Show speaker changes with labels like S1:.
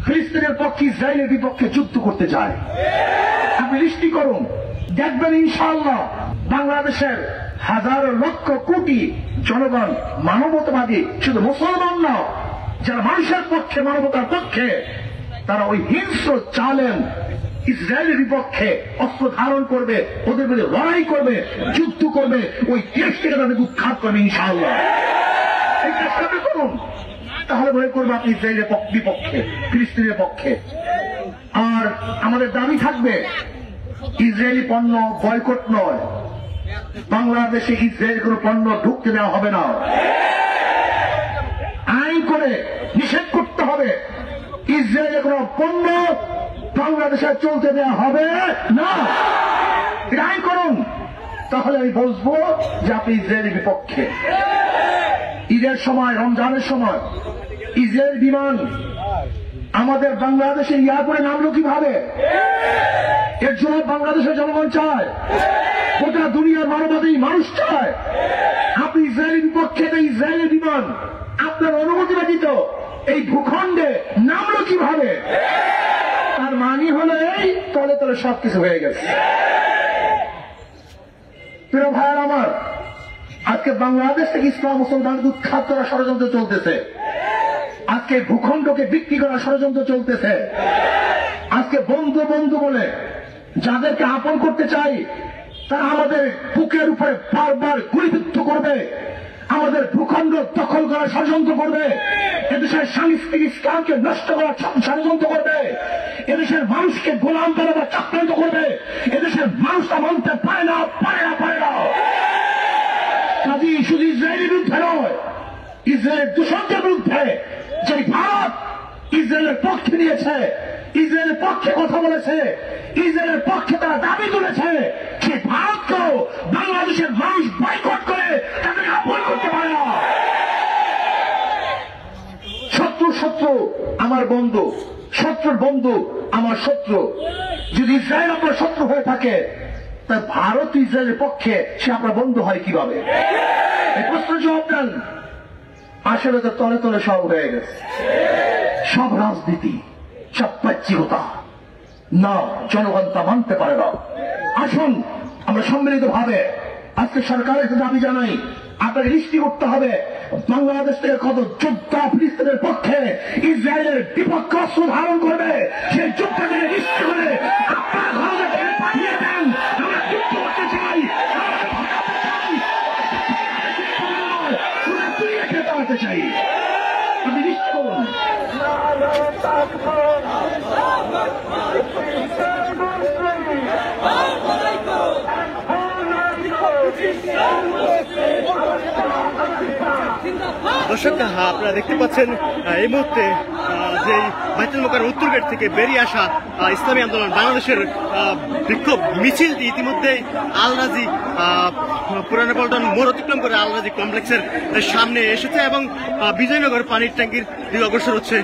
S1: ফিলিস্তিনের পক্ষে ইসরায়েলের বিপক্ষে যুদ্ধ করতে চায়। আপনি লিস্টি করুন, দেখবেন ইনশাআল্লাহ বাংলাদেশের হাজারো লক্ষ কোটি জনগণ মানবতাবাদী, শুধু মুসলমান না, যারা মানুষের পক্ষে, মানবতার পক্ষে, তারা ওই হিংস্র জালেম ইসরায়েলের বিপক্ষে অস্ত্র ধারণ করবে, ওদের বিরুদ্ধে লড়াই করবে, যুদ্ধ করবে, ওই দেশকে তাদের উৎখাত করবে ইনশাআল্লাহ। এই চেষ্টা করুন, তাহলে মনে করবো আপনি ইসরায়েলের বিপক্ষে, ফিলিস্তিনের পক্ষে। আর আমাদের দাবি থাকবে ইসরায়েলি পণ্য বয়কট নয়, বাংলাদেশে ইসরায়েল কোনো পণ্য ঢুকতে দেওয়া হবে না, আইন করে নিষেধ করতে হবে। ইসরায়েলের কোনো পণ্য বাংলাদেশে চলতে দেওয়া হবে না, এটা আইন করুন, তাহলে আমি বলবো যে আপনি ইসরায়েলের বিপক্ষে। ঈদের সময়, রমজানের সময় ইসরায়েল বিমান আমাদের বাংলাদেশের এয়ারপোর্টে নামলো কিভাবে? এর জন্য বাংলাদেশের জনগণ চায়, গোটা দুনিয়ার মানবতাবাদী মানুষ চায়। আপনি ইসরায়েলের বিপক্ষে, ইসরায়েলের বিমান আপনার অনুমতি ব্যতীত এই ভূখণ্ডে নামলো কিভাবে? তার মানে হলো এই তলে তলে সবকিছু হয়ে গেছে। প্রিয় ভাইয়ের আমার, আজকে বাংলাদেশ থেকে ইসলাম মুসলমানদের উৎখাত করার ষড়যন্ত্র চলতেছে, আজকে ভূখণ্ডকে বিক্রি করার ষড়যন্ত্র চলতেছে। আজকে বন্ধু বন্ধু বলে যাদেরকে আপন করতে চাই, তারা আমাদের বুকের উপরে বারবার গুলিবিদ্ধ করবে, আমাদের ভূখণ্ড দখল করার ষড়যন্ত্র করবে, এদেশের সাংস্কৃতিক ইসলামকে নষ্ট করার ষড়যন্ত্র করবে, এদেশের মানুষকে গোলাম বানাবার চক্রান্ত করবে। এদেশের মানুষরা মানতে পারে না, পারে না, পারে না। কাজী শুধু ইসরায়েলের বিরুদ্ধে নয়, ইসরায়েলের দূষণের বিরুদ্ধে যে ভারত ইসরায়েলের পক্ষে নিয়েছে, ইসরায়েলের পক্ষে কথা বলেছে, ইসরায়েলের পক্ষে তারা দাবি তুলেছে, সেই ভারতকেও বাংলাদেশের মানুষ বয়কট করে তাদেরকে আপন করতে পারে না। শত্রুর শত্রু আমার বন্ধু, শত্রুর বন্ধু আমার শত্রু। যদি ইসরায়েল আপনার শত্রু হয়ে থাকে, তা ভারত ইসরায়েলের পক্ষে সে আপনার বন্ধু হয় কিভাবে? এই প্রশ্ন জবাব দেন। আসলে তো তলে তলে সব হয়ে গেছে, সব রাজনীতি, সব বাহ্যিকতা না, জনগণ তা মানতে পারে না। আসুন আমরা সম্মিলিত ভাবে আজকে সরকারের দাবি জানাই, আপনাকে নিশ্চিত করতে হবে বাংলাদেশ থেকে কত যোদ্ধা ফিলিস্তিনের পক্ষে ইসরায়েলের বিপক্ষে অস্ত্র ধারণ করবে, সেই যোদ্ধাকে নিশ্চিত করে আপনার ঘরে পাঠিয়ে দেন। আমরা যুদ্ধ করতে চাই, চালাতে চাই, আপনি নিশ্চিত করুন।
S2: দর্শক, আপনারা দেখতে পাচ্ছেন এই মুহূর্তে যে বাইতুল মোকাররমের উত্তর গেট থেকে বেরিয়ে আসা ইসলামী আন্দোলন বাংলাদেশের বিক্ষোভ মিছিল ইতিমধ্যে আল রাজি পুরানা পল্টন মোড় অতিক্রম করে আল রাজি কমপ্লেক্সের সামনে এসেছে এবং বিজয়নগর পানির ট্যাঙ্কির দিকে অগ্রসর হচ্ছে।